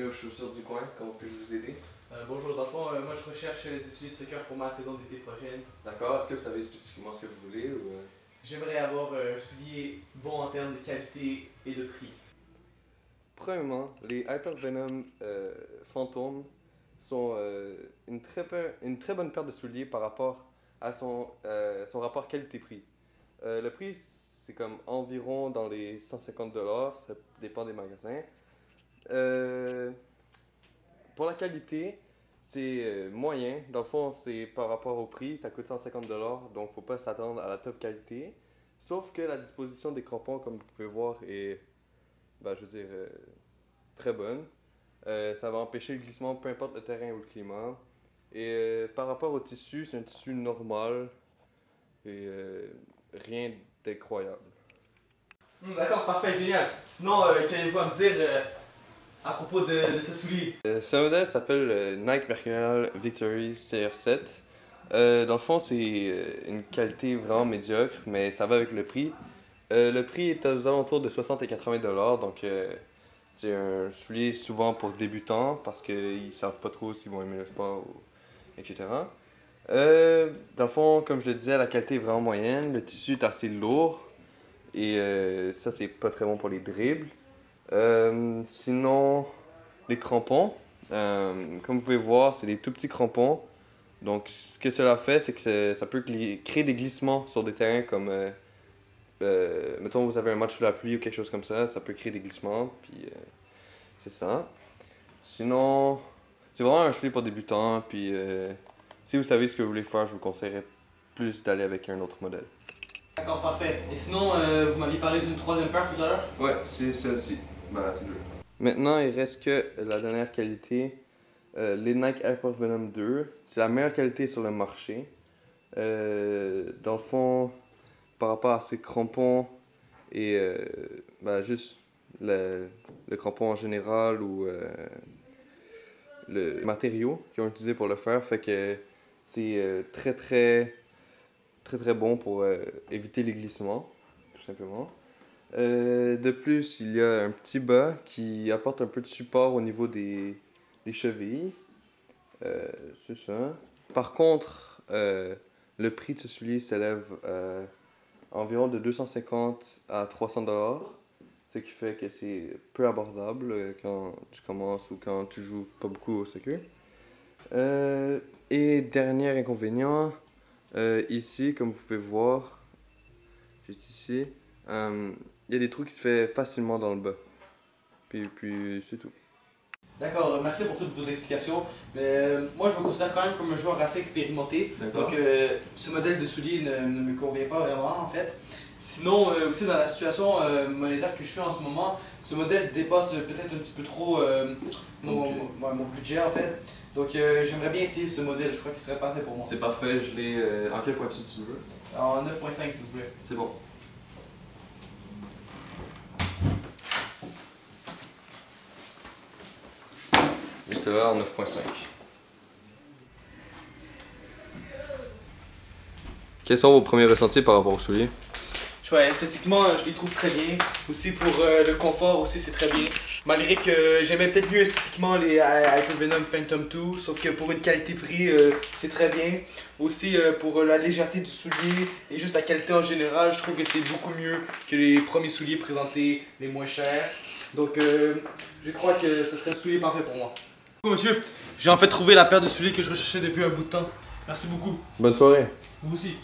bienvenue aux chaussures du coin. Comment puis-je vous aider? Bonjour, dans le fond, moi je recherche des souliers de soccer pour ma saison d'été prochaine. D'accord. Est-ce que vous savez spécifiquement ce que vous voulez ou... J'aimerais avoir un soulier bon en termes de qualité et de prix. Premièrement, les Hypervenom Phantom sont une très bonne paire de souliers par rapport à son rapport qualité-prix. Le prix, c'est comme environ dans les 150 $, ça dépend des magasins. Pour la qualité, c'est moyen. Dans le fond, c'est par rapport au prix, ça coûte 150 $, donc faut pas s'attendre à la top qualité. Sauf que la disposition des crampons, comme vous pouvez voir, est, je veux dire, très bonne. Ça va empêcher le glissement, peu importe le terrain ou le climat. Et par rapport au tissu, c'est un tissu normal et rien d'incroyable. D'accord, parfait, génial. Sinon, qu'avez-vous à me dire à propos de ce soulier? Ce modèle s'appelle le Nike Mercurial Victory CR7. Dans le fond, c'est une qualité vraiment médiocre, mais ça va avec le prix. Le prix est aux alentours de 60 et 80 $, donc c'est un soulier souvent pour débutants parce qu'ils savent pas trop s'ils vont aimer le sport, etc. Dans le fond, comme je le disais, la qualité est vraiment moyenne. Le tissu est assez lourd et ça, c'est pas très bon pour les dribbles. Sinon, les crampons, comme vous pouvez voir, c'est des tout petits crampons. Donc, ce que cela fait, c'est que ça peut créer des glissements sur des terrains comme, mettons, vous avez un match sous la pluie ou quelque chose comme ça peut créer des glissements, puis c'est ça. Sinon, c'est vraiment un soulier pour débutants, puis si vous savez ce que vous voulez faire, je vous conseillerais plus d'aller avec un autre modèle. D'accord, parfait. Et sinon, vous m'aviez parlé d'une troisième paire tout à l'heure? Ouais, c'est celle-ci. Voilà, c'est deux. Maintenant, il reste que la dernière qualité, les Nike Hypervenom 2. C'est la meilleure qualité sur le marché. Dans le fond, par rapport à ces crampons et juste le crampon en général ou le matériau qu'ils ont utilisé pour le faire, fait que c'est très bon pour éviter les glissements, tout simplement. De plus, il y a un petit bas qui apporte un peu de support au niveau des chevilles. C'est ça. Par contre, le prix de ce soulier s'élève environ de 250 à 300 $, ce qui fait que c'est peu abordable quand tu commences ou quand tu joues pas beaucoup au soccer. Et dernier inconvénient, ici, comme vous pouvez voir, juste ici, il y a des trous qui se font facilement dans le bas. Puis c'est tout. D'accord, merci pour toutes vos explications. Mais moi, je me considère quand même comme un joueur assez expérimenté. D'accord. Donc, ce modèle de soulier ne me convient pas vraiment, en fait. Sinon, aussi dans la situation monétaire que je suis en ce moment, ce modèle dépasse peut-être un petit peu trop mon budget, en fait. Donc, j'aimerais bien essayer ce modèle. Je crois qu'il serait parfait pour moi. C'est parfait, je l'ai. En quelle pointure tu veux? En 9.5, s'il vous plaît. C'est bon. Juste là en 9.5. Quels sont vos premiers ressentis par rapport aux souliers? Ouais, esthétiquement, je les trouve très bien. Aussi pour le confort, aussi c'est très bien. Malgré que j'aimais peut-être mieux esthétiquement les Hypervenom Phantom 2, sauf que pour une qualité-prix, c'est très bien. Aussi pour la légèreté du soulier et juste la qualité en général, je trouve que c'est beaucoup mieux que les premiers souliers présentés, les moins chers. Donc je crois que ce serait un soulier parfait pour moi. Monsieur, j'ai en fait trouvé la paire de souliers que je recherchais depuis un bout de temps. Merci beaucoup. Bonne soirée. Vous aussi.